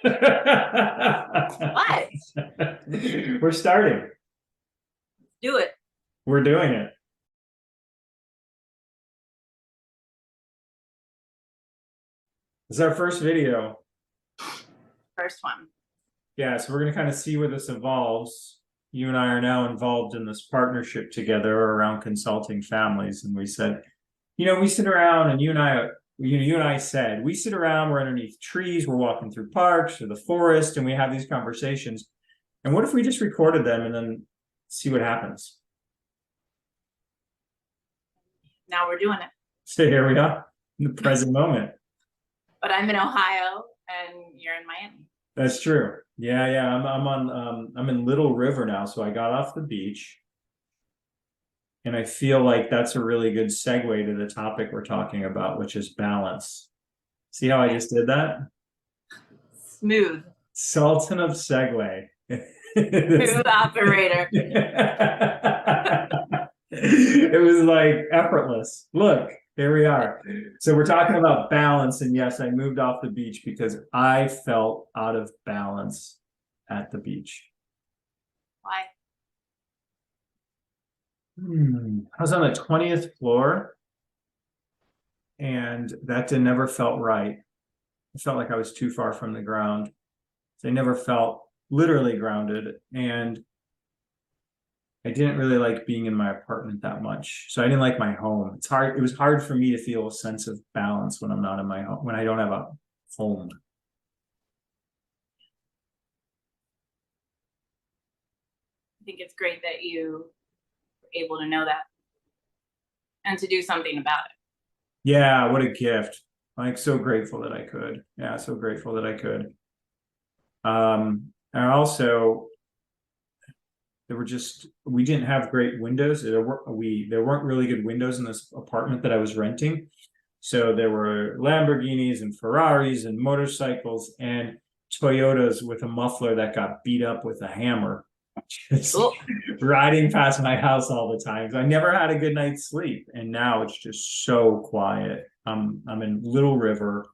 What? We're starting. Do it. We're doing it. This is our first video. First one. Yeah, so we're going to kind of see where this evolves. You and I are now involved in this partnership together around consulting families. And we said, we sit around and you and I said, we sit around, we're underneath trees, we're walking through parks or the forest, and we have these conversations. And what if we just recorded them and then see what happens? Now we're doing it. So here we are in the present moment. But I'm in Ohio and you're in Miami. That's true. Yeah. I'm in Little River now, so I got off the beach. And I feel like that's a really good segue to the topic we're talking about, which is balance. See how I just did that? Smooth. Sultan of segue. Smooth operator. It was like effortless. Look, here we are. So we're talking about balance. And yes, I moved off the beach because I felt out of balance at the beach. Why? I was on the 20th floor, and that never felt right. It felt like I was too far from the ground. So I never felt literally grounded, and I didn't really like being in my apartment that much. So I didn't like my home. It's hard. It was hard for me to feel a sense of balance when I'm not in my home, when I don't have a home. I think it's great that you were able to know that and to do something about it. Yeah, what a gift. Like, so grateful that I could. Yeah, so grateful that I could. And also, we didn't have great windows. There weren't really good windows in this apartment that I was renting. So there were Lamborghinis and Ferraris and motorcycles and Toyotas with a muffler that got beat up with a hammer, just riding past my house all the time. So I never had a good night's sleep. And now it's just so quiet. I'm in Little River,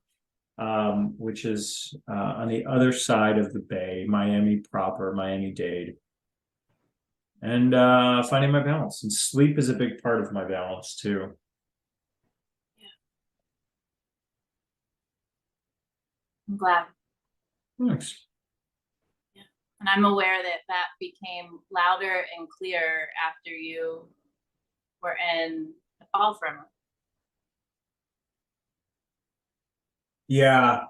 which is on the other side of the bay, Miami proper, Miami-Dade. And finding my balance. And sleep is a big part of my balance too. I'm glad. Thanks. Yeah. And I'm aware that that became louder and clearer after you were in the fall from it. Yeah.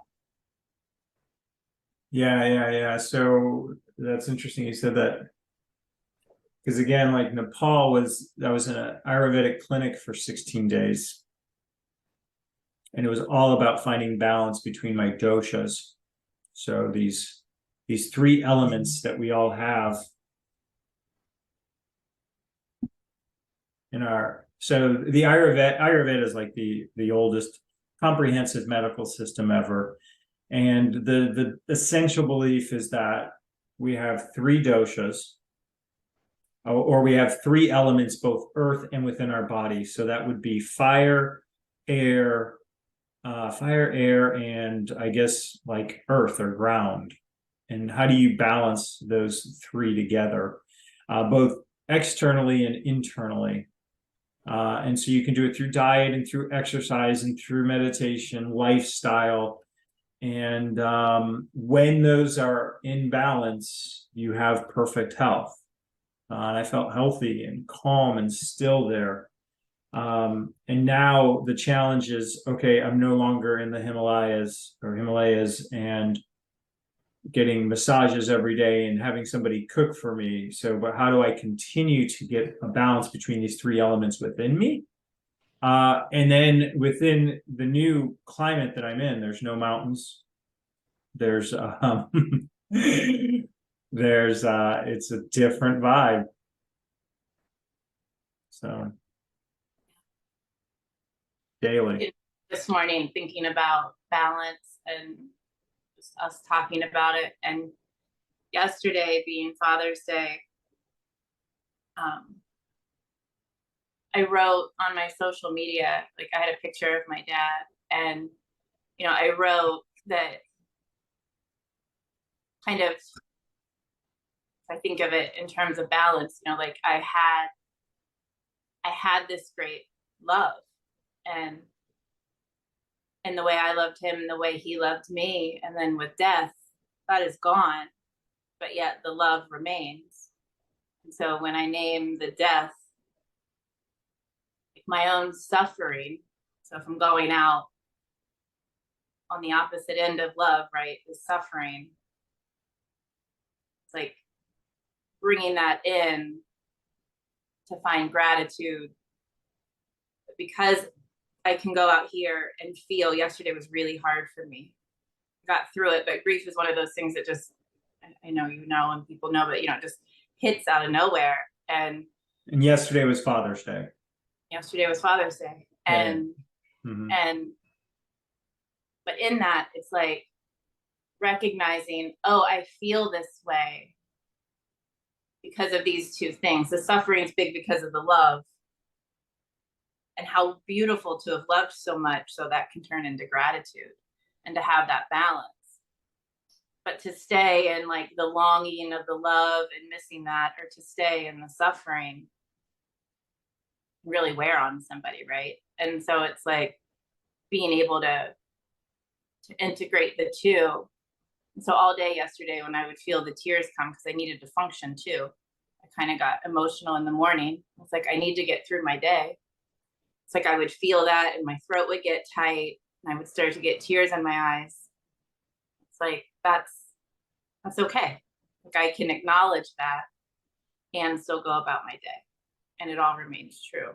Yeah. So that's interesting you said that. Because again, like Nepal I was in an Ayurvedic clinic for 16 days. And it was all about finding balance between my doshas. So these three elements that we all have in so the Ayurveda is like the oldest comprehensive medical system ever. And the essential belief is that we have three doshas, or we have three elements, both earth and within our body. So that would be fire, air, and I guess like earth or ground. And how do you balance those three together, both externally and internally? And so you can do it through diet and through exercise and through meditation, lifestyle. And when those are in balance, you have perfect health. And I felt healthy and calm and still there. And now the challenge is, okay, I'm no longer in the Himalayas and getting massages every day and having somebody cook for me. So, but how do I continue to get a balance between these three elements within me? And then within the new climate that I'm in, there's no mountains. There's it's a different vibe. So daily. This morning, thinking about balance and just us talking about it, and yesterday being Father's Day, I wrote on my social media, like I had a picture of my dad, and I wrote that kind of, I think of it in terms of balance, you know, like I had this great love, and the way I loved him and the way he loved me, and then with death, that is gone, but yet the love remains. And so when I name the death, my own suffering, so if I'm going out on the opposite end of love, right, is suffering, it's like bringing that in to find gratitude, because I can go out here and feel. Yesterday was really hard for me. I got through it, but grief is one of those things that just, I know you know, and people know, but you know, just hits out of nowhere. And yesterday was Father's Day. Yesterday was Father's Day, and but in that, it's like recognizing, oh, I feel this way because of these two things. The suffering is big because of the love, and how beautiful to have loved so much, so that can turn into gratitude, and to have that balance. But to stay in like the longing of the love and missing that, or to stay in the suffering, really wear on somebody, right? And so it's like being able to integrate the two. And so all day yesterday, when I would feel the tears come, because I needed to function too, I kind of got emotional in the morning. It's like, I need to get through my day. It's like I would feel that, and my throat would get tight, and I would start to get tears in my eyes. It's like, that's okay. Like I can acknowledge that and still go about my day, and it all remains true.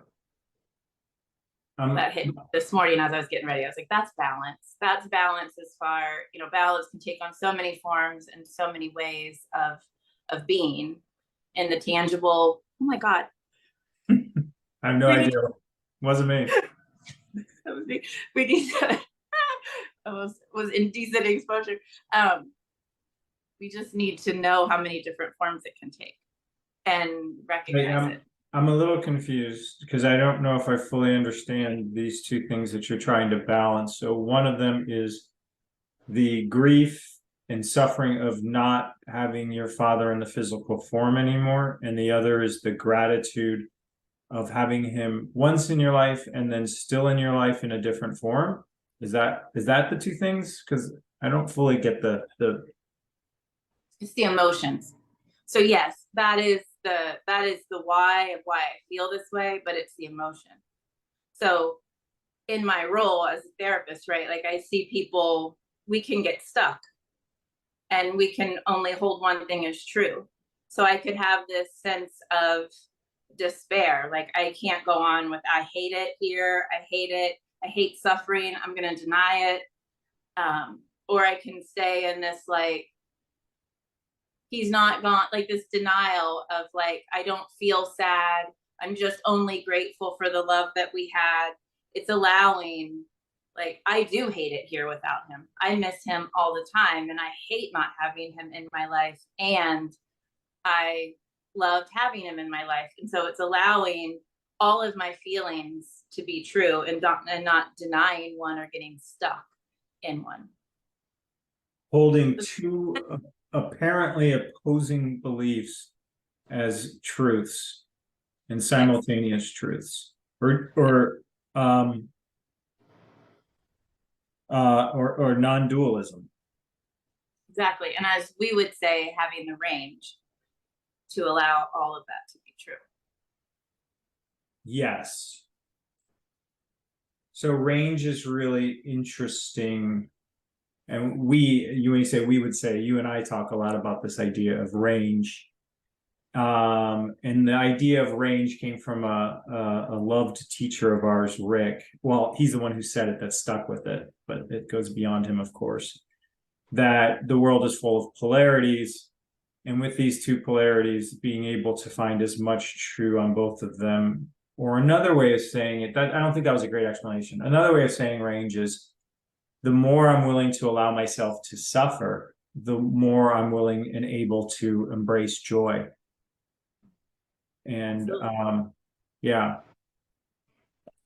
That hit this morning as I was getting ready. I was like, that's balance. That's balance as far, you know, balance can take on so many forms and so many ways of being. In the tangible, oh my God. I have no idea. Wasn't me. That was me. We need to, was indecent exposure. We just need to know how many different forms it can take and recognize it. I'm a little confused because I don't know if I fully understand these two things that you're trying to balance. So one of them is the grief and suffering of not having your father in the physical form anymore, and the other is the gratitude of having him once in your life and then still in your life in a different form. Is that the two things? Because I don't fully get the It's the emotions. So yes, that is the why of why I feel this way, but it's the emotion. So in my role as a therapist, right, like I see people, we can get stuck and we can only hold one thing as true. So I could have this sense of despair, like I can't go on with, I hate it here, I hate it, I hate suffering, I'm gonna deny it. Or I can stay in this like, he's not gone, like this denial of like, I don't feel sad, I'm just only grateful for the love that we had. It's allowing, like, I do hate it here without him. I miss him all the time, and I hate not having him in my life, and I loved having him in my life. And so it's allowing all of my feelings to be true, and not denying one or getting stuck in one. Holding two apparently opposing beliefs as truths and simultaneous truths, or non-dualism. Exactly. And as we would say, having the range to allow all of that to be true. Yes. So range is really interesting. And when you say we would say, you and I talk a lot about this idea of range. And the idea of range came from a loved teacher of ours, Rick. Well, he's the one who said it, that stuck with it, but it goes beyond him, of course. That the world is full of polarities, and with these two polarities, being able to find as much true on both of them. Or another way of saying it, that I don't think that was a great explanation. Another way of saying range is, the more I'm willing to allow myself to suffer, the more I'm willing and able to embrace joy. And yeah.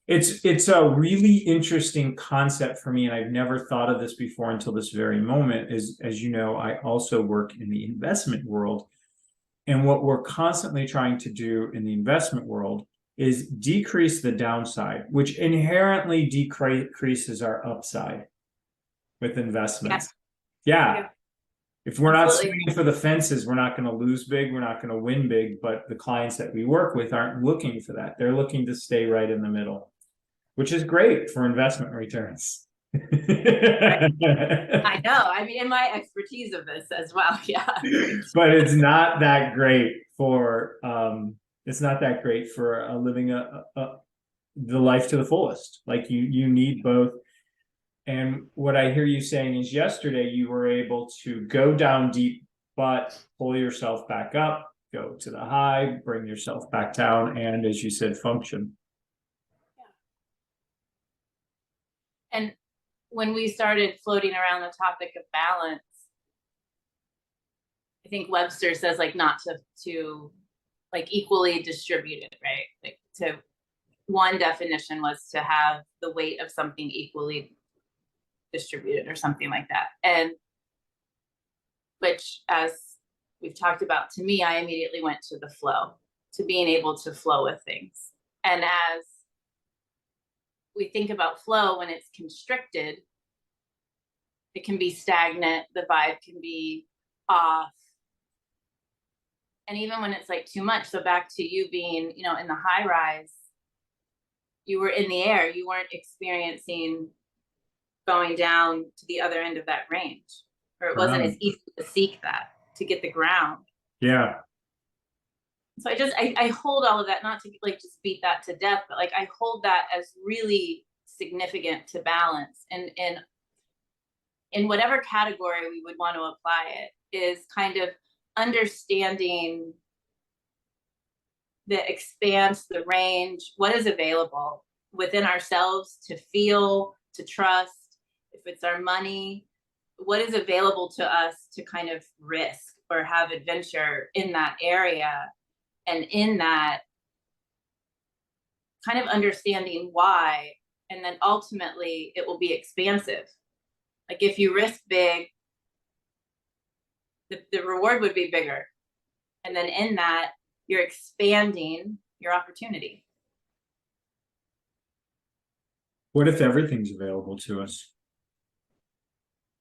It's a really interesting concept for me, and I've never thought of this before until this very moment. Is, as you know, I also work in the investment world, and what we're constantly trying to do in the investment world is decrease the downside, which inherently decreases our upside with investments. Yes. Yeah. Yeah, If we're not absolutely. swinging for the fences, we're not going to lose big, we're not going to win big, but the clients that we work with aren't looking for that. They're looking to stay right in the middle, which is great for investment returns. Right. I know. I mean, in my expertise of this as well. Yeah. Great. But it's not that great for living the life to the fullest. Like you need both. And what I hear you saying is yesterday you were able to go down deep, but pull yourself back up, go to the high, bring yourself back down, and as you said, function. And when we started floating around the topic of balance, I think Webster says like not to like equally distributed, right? Like to one definition was to have the weight of something equally distributed or something like that. And which, as we've talked about, to me, I immediately went to the flow, to being able to flow with things. And as we think about flow, when it's constricted, it can be stagnant, the vibe can be off. And even when it's like too much, so back to you being, you know, in the high rise, you were in the air, you weren't experiencing going down to the other end of that range, or it wasn't as easy to seek that, to get the ground. Yeah. So I hold all of that, not to like just beat that to death, but like I hold that as really significant to balance. And in whatever category we would want to apply it, is kind of understanding the expanse, the range, what is available within ourselves to feel, to trust. If it's our money, what is available to us to kind of risk or have adventure in that area. And in that, kind of understanding why, and then ultimately it will be expansive. Like if you risk big, the reward would be bigger. And then in that, you're expanding your opportunity. What if everything's available to us?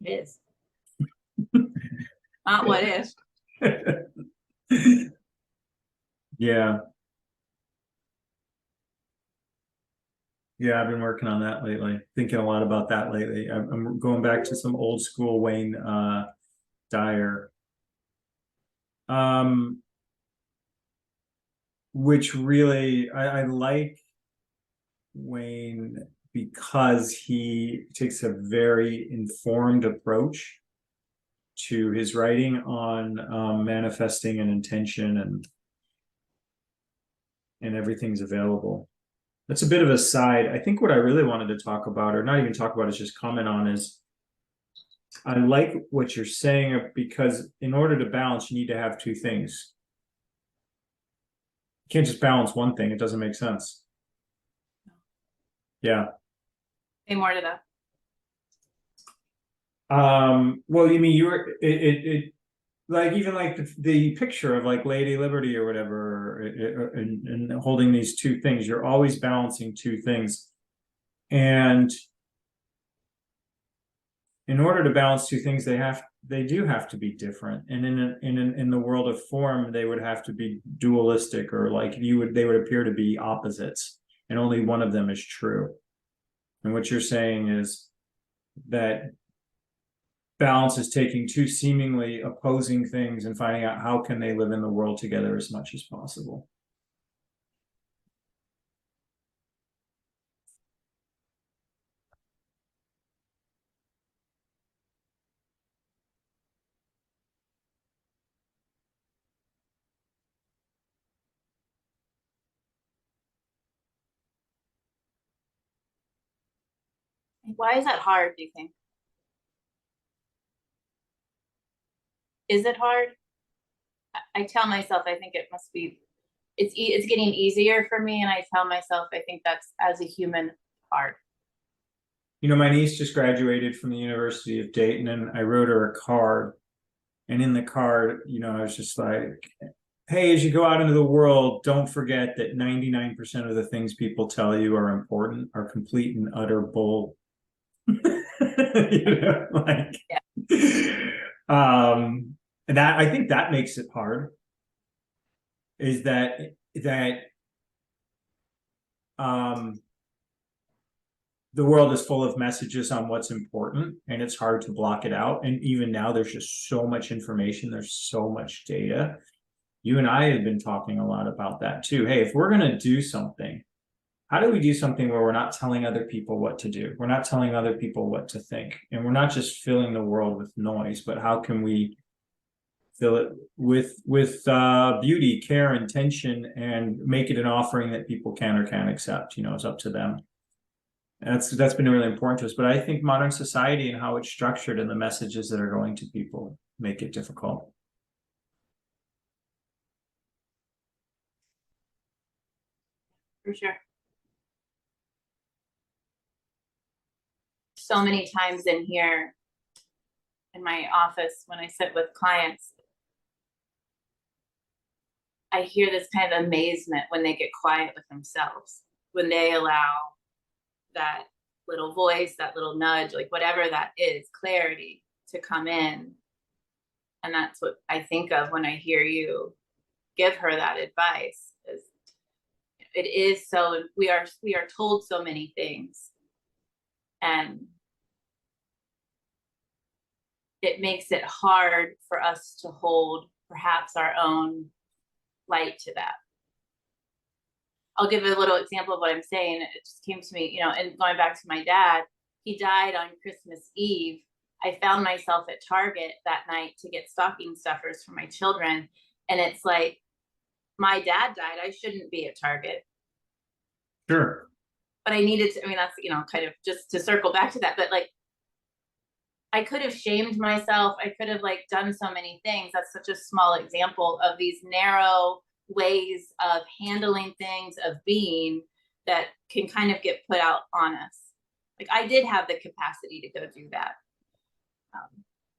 It is. Not what if. Yeah. Yeah, I've been working on that lately, thinking a lot about that lately. I'm going back to some old school Wayne Dyer. Which really I like Wayne because he takes a very informed approach to his writing on manifesting an intention and everything's available. That's a bit of a side. I think what I really wanted to talk about, or not even talk about, is just comment on is I like what you're saying, because in order to balance, you need to have two things. You can't just balance one thing. It doesn't make sense. Yeah. Say more to that. Well, you mean you were it like even like the picture of like Lady Liberty or whatever, and holding these two things. You're always balancing two things, and in order to balance two things, they do have to be different. And in the world of form, they would have to be dualistic, or like they would appear to be opposites, and only one of them is true. And what you're saying is that balance is taking two seemingly opposing things and finding out how can they live in the world together as much as possible. Why is that hard, do you think? Is it hard? I tell myself I think it must be it's getting easier for me, and I tell myself I think that's, as a human, hard. You know, my niece just graduated from the University of Dayton, and I wrote her a card. And in the card, you know, I was just like, hey, as you go out into the world, don't forget that 99% of the things people tell you are important are complete and utter bull. You know, like, and that, I think that makes it hard, is that the world is full of messages on what's important, and it's hard to block it out. And even now, there's just so much information, there's so much data. You and I have been talking a lot about that too. Hey, if we're going to do something, how do we do something where we're not telling other people what to do? We're not telling other people what to think. And we're not just filling the world with noise, but how can we fill it with beauty, care, intention, and make it an offering that people can or can't accept? You know, it's up to them. And that's been really important to us. But I think modern society and how it's structured and the messages that are going to people make it difficult. For sure. So many times in here in my office when I sit with clients, I hear this kind of amazement when they get quiet with themselves, when they allow that little voice, that little nudge, like whatever that is, clarity to come in. And that's what I think of when I hear you give her that advice. Is it is so, we are told so many things, and it makes it hard for us to hold perhaps our own light to that. I'll give a little example of what I'm saying. It just came to me, you know, and going back to my dad, he died on Christmas Eve. I found myself at Target that night to get stocking stuffers for my children. And it's like, my dad died, I shouldn't be at Target. Sure. But I needed to, I mean, that's, you know, kind of just to circle back to that, but like, I could have shamed myself. I could have like done so many things. That's such a small example of these narrow ways of handling things, of being, that can kind of get put out on us. Like I did have the capacity to go do that.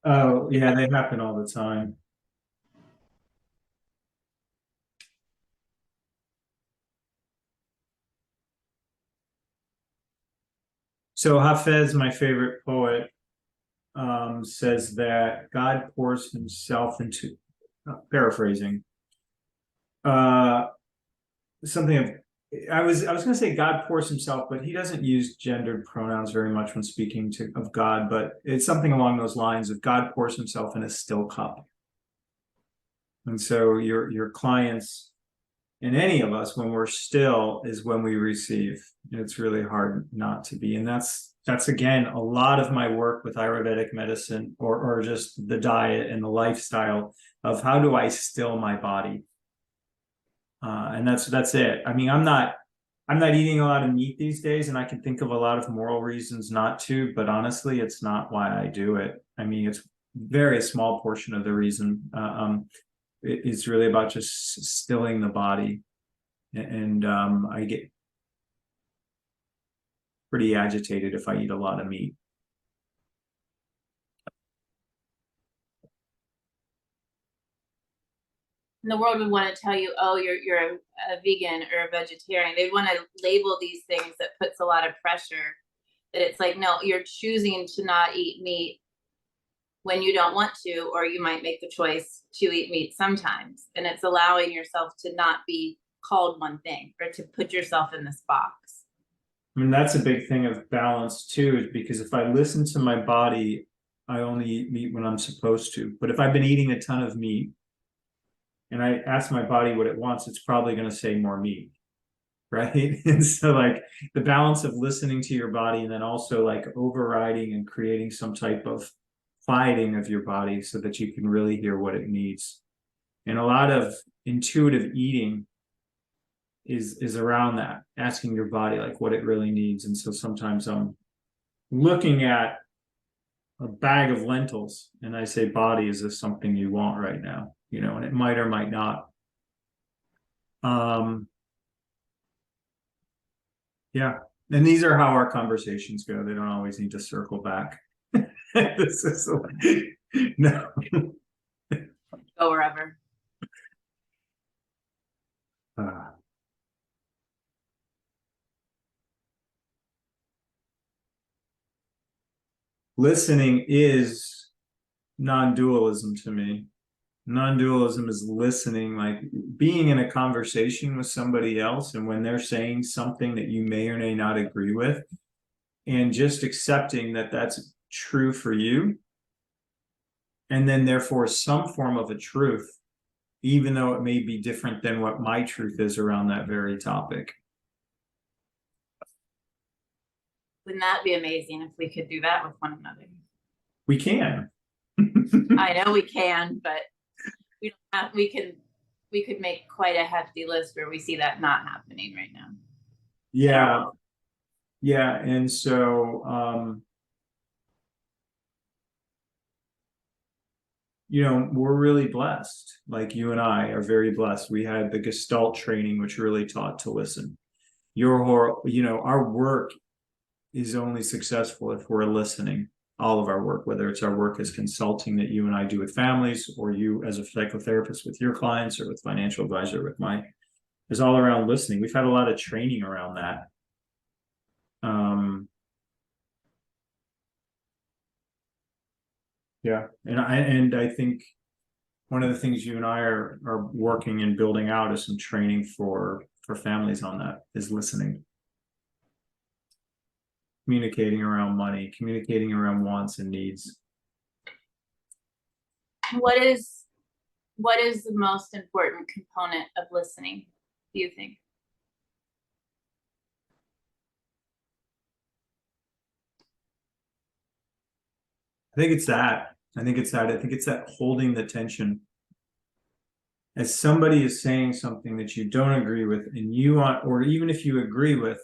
Oh yeah, they happen all the time. So Hafez, my favorite poet, says that God pours himself into, paraphrasing, something of, I was going to say God pours himself, but he doesn't use gendered pronouns very much when speaking of God, but it's something along those lines of God pours himself in a still cup. And so your clients, and any of us, when we're still is when we receive. It's really hard not to be. And that's again, a lot of my work with Ayurvedic medicine, or just the diet and the lifestyle of how do I still my body. And that's it. I mean, I'm not eating a lot of meat these days, and I can think of a lot of moral reasons not to, but honestly, it's not why I do it. I mean, it's very small portion of the reason. It's really about just stilling the body. And I get pretty agitated if I eat a lot of meat. And the world would want to tell you, oh, you're a vegan or a vegetarian. They'd want to label these things that puts a lot of pressure. That it's like, no, you're choosing to not eat meat when you don't want to, or you might make the choice to eat meat sometimes. And it's allowing yourself to not be called one thing, or to put yourself in this box. I mean, that's a big thing of balance too, is because if I listen to my body, I only eat meat when I'm supposed to. But if I've been eating a ton of meat and I ask my body what it wants, it's probably going to say more meat. Right. And so like the balance of listening to your body, and then also like overriding and creating some type of quieting of your body so that you can really hear what it needs. And a lot of intuitive eating is around that, asking your body like what it really needs. And so sometimes I'm looking at a bag of lentils and I say, body, is this something you want right now? You know, and it might or might not. Yeah, and these are how our conversations go. They don't always need to circle back. This is no. Go wherever. Uh, Listening is non-dualism to me. Non-dualism is listening, like being in a conversation with somebody else, and when they're saying something that you may or may not agree with, and just accepting that that's true for you, and then therefore some form of a truth, even though it may be different than what my truth is around that very topic. Wouldn't that be amazing if we could do that with one another? We can. I know we can, but we don't have, we could make quite a hefty list where we see that not happening right now. Yeah. Yeah. And so, we're really blessed. Like you and I are very blessed. We had the Gestalt training, which really taught to listen. Our work is only successful if we're listening. All of our work, whether it's our work as consulting that you and I do with families, or you as a psychotherapist with your clients, or with financial advisor with mine, is all around listening. We've had a lot of training around that. Yeah, and I think one of the things you and I are working and building out is some training for families on that, is listening. Communicating around money, communicating around wants and needs. What is the most important component of listening, do you think? I think it's that. I think it's that holding the tension. As somebody is saying something that you don't agree with, and you want, or even if you agree with,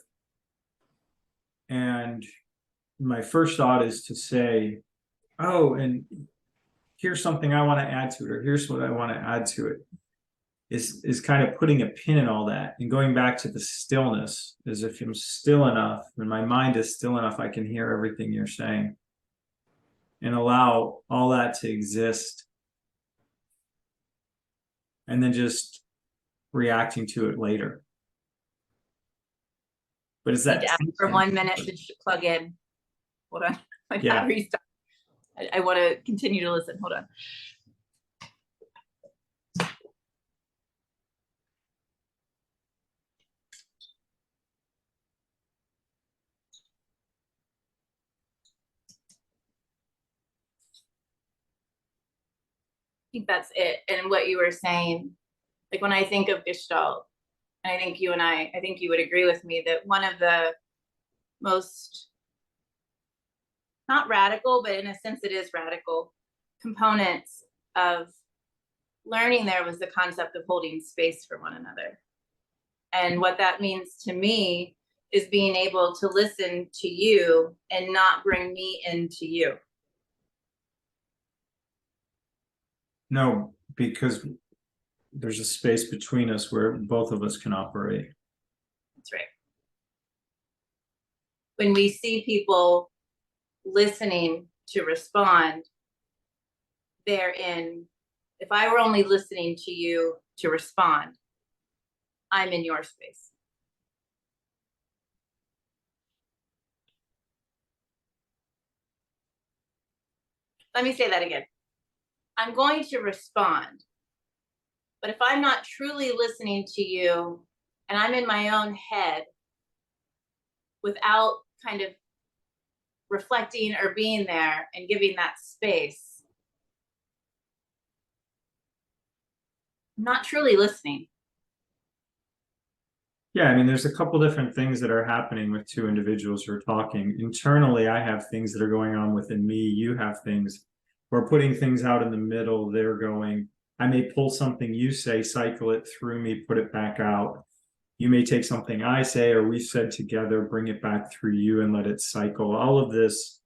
and my first thought is to say, oh, and here's something I want to add to it, or here's what I want to add to it, is kind of putting a pin in all that and going back to the stillness. As if I'm still enough, when my mind is still enough, I can hear everything you're saying, and allow all that to exist, and then just reacting to it later. But is that for 1 minute to plug in? Hold on. My battery's done. I want to continue to listen. Hold on. I think that's it. And what you were saying, like when I think of Gestalt, and I think you would agree with me that one of the most, not radical, but in a sense it is radical, components of learning there was the concept of holding space for one another. And what that means to me is being able to listen to you and not bring me into you. No, because there's a space between us where both of us can operate. That's right. When we see people listening to respond, they're in, if I were only listening to you to respond, I'm in your space. Let me say that again. I'm going to respond, but if I'm not truly listening to you and I'm in my own head without kind of reflecting or being there and giving that space, I'm not truly listening. Yeah, I mean, there's a couple different things that are happening with two individuals who are talking. Internally, I have things that are going on within me. You have things. We're putting things out in the middle. They're going, I may pull something you say, cycle it through me, put it back out. You may take something I say or we said together, bring it back through you and let it cycle. All of this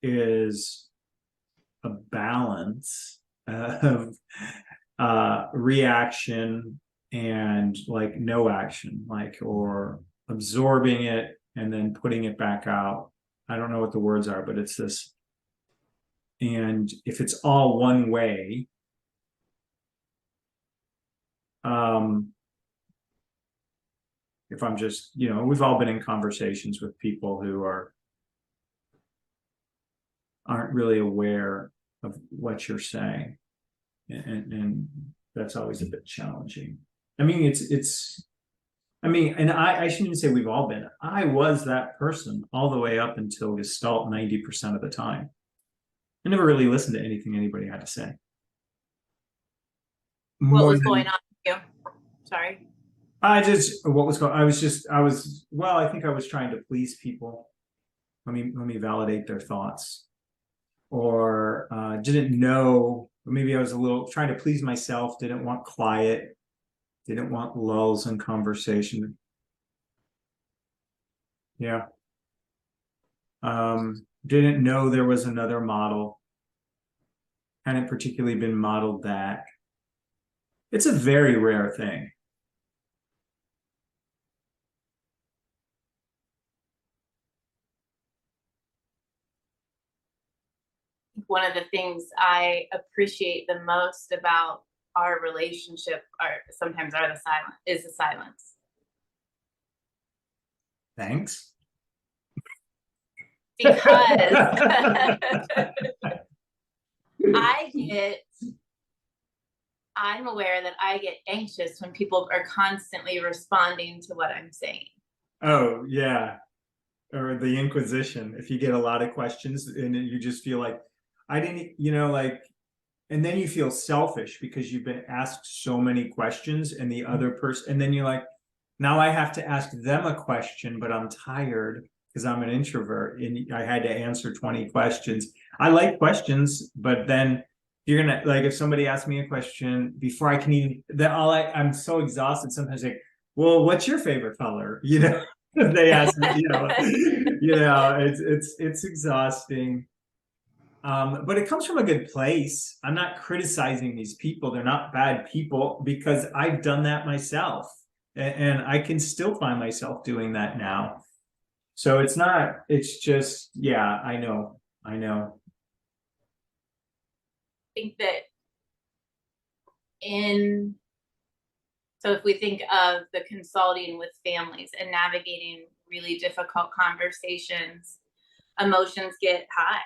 is a balance of reaction and like no action, like, or absorbing it and then putting it back out. I don't know what the words are, but it's this. And if it's all one way, if I'm just, we've all been in conversations with people who aren't really aware of what you're saying. And that's always a bit challenging. I mean, and I shouldn't even say we've all been. I was that person all the way up until Gestalt 90% of the time. I never really listened to anything anybody had to say. What was going on with you? Sorry. I think I was trying to please people. Let me validate their thoughts. Or didn't know, or maybe I was a little trying to please myself, didn't want quiet, didn't want lulls in conversation. Yeah. Didn't know there was another model. Hadn't particularly been modeled that. It's a very rare thing. One of the things I appreciate the most about our relationship is the silence. Thanks. Because I'm aware that I get anxious when people are constantly responding to what I'm saying. Oh, yeah. Or the Inquisition. If you get a lot of questions and you just feel like, I didn't, and then you feel selfish because you've been asked so many questions and the other person, and then you're like, now I have to ask them a question, but I'm tired because I'm an introvert and I had to answer 20 questions. I like questions, but then you're gonna, like, if somebody asks me a question before I can even, then I'm so exhausted sometimes, like, well, what's your favorite color? They ask me, it's exhausting. But it comes from a good place. I'm not criticizing these people. They're not bad people because I've done that myself. And I can still find myself doing that now. So it's just, yeah, I know. I think that so if we think of the consulting with families and navigating really difficult conversations, emotions get high.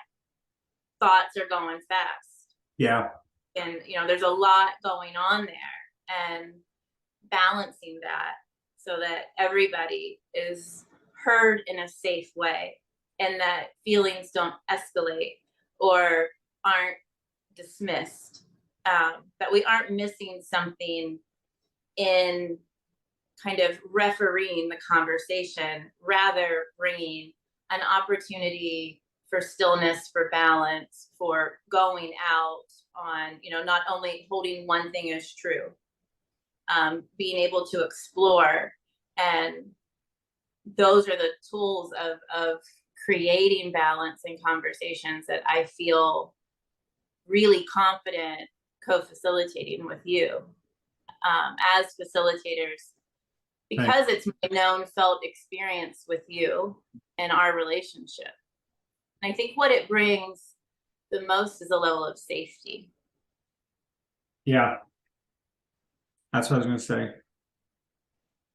Thoughts are going fast. Yeah. And, there's a lot going on there, and balancing that so that everybody is heard in a safe way and that feelings don't escalate or aren't dismissed, that we aren't missing something in kind of refereeing the conversation, rather bringing an opportunity for stillness, for balance, for going out on, not only holding one thing as true, being able to explore. And those are the tools of creating balance in conversations that I feel really confident co-facilitating with you as facilitators, because it's my known felt experience with you and our relationship. And I think what it brings the most is a level of safety. Yeah. That's what I was going to say.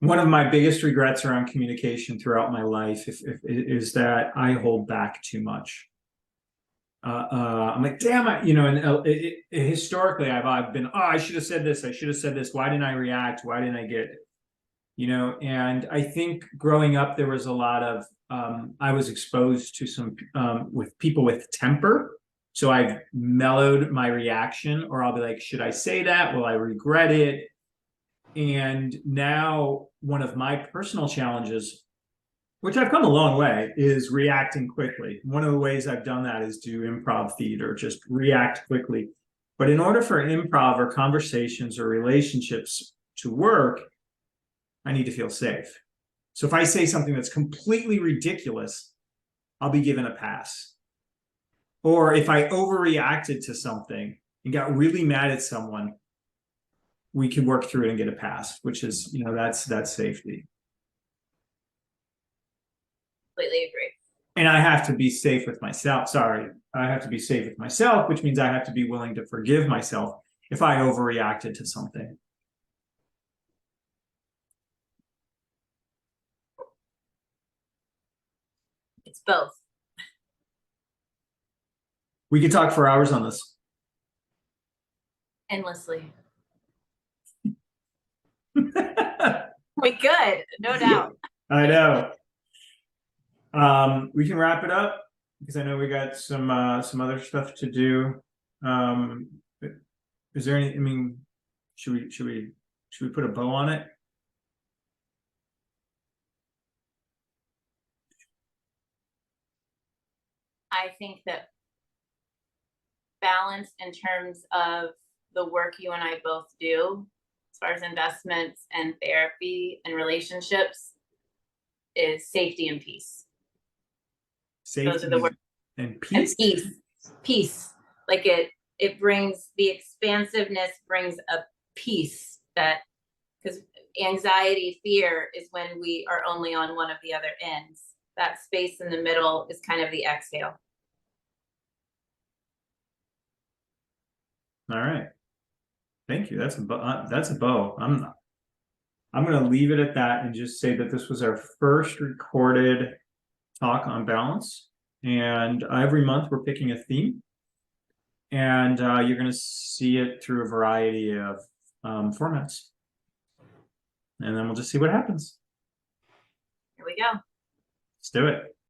One of my biggest regrets around communication throughout my life is that I hold back too much. I'm like, damn it, and historically I've been, I should have said this. I should have said this. Why didn't I react? Why didn't I get, and I think growing up, there was a lot of, I was exposed to some, with people with temper. So I've mellowed my reaction, or I'll be like, should I say that? Will I regret it? And now one of my personal challenges, which I've come a long way, is reacting quickly. One of the ways I've done that is do improv theater, just react quickly. But in order for improv or conversations or relationships to work, I need to feel safe. So if I say something that's completely ridiculous, I'll be given a pass. Or if I overreacted to something and got really mad at someone, we can work through it and get it passed, which is, you know, that's safety. Completely agree. And I have to be safe with myself. Sorry, I have to be safe with myself, which means I have to be willing to forgive myself if I overreacted to something. It's both. We could talk for hours on this. Endlessly. We could, no doubt. I know. We can wrap it up because I know we got some other stuff to do. Is there any, I mean, should we put a bow on it? I think that balance in terms of the work you and I both do, as far as investments and therapy and relationships, is safety and peace. Safety Those are the words. and peace. And peace. Like it brings the expansiveness, brings a peace that, because anxiety, fear is when we are only on one of the other ends. That space in the middle is kind of the exhale. All right. Thank you. That's a bow. I'm going to leave it at that and just say that this was our first recorded talk on balance. And every month we're picking a theme. And you're going to see it through a variety of formats. And then we'll just see what happens. Here we go. Let's do it.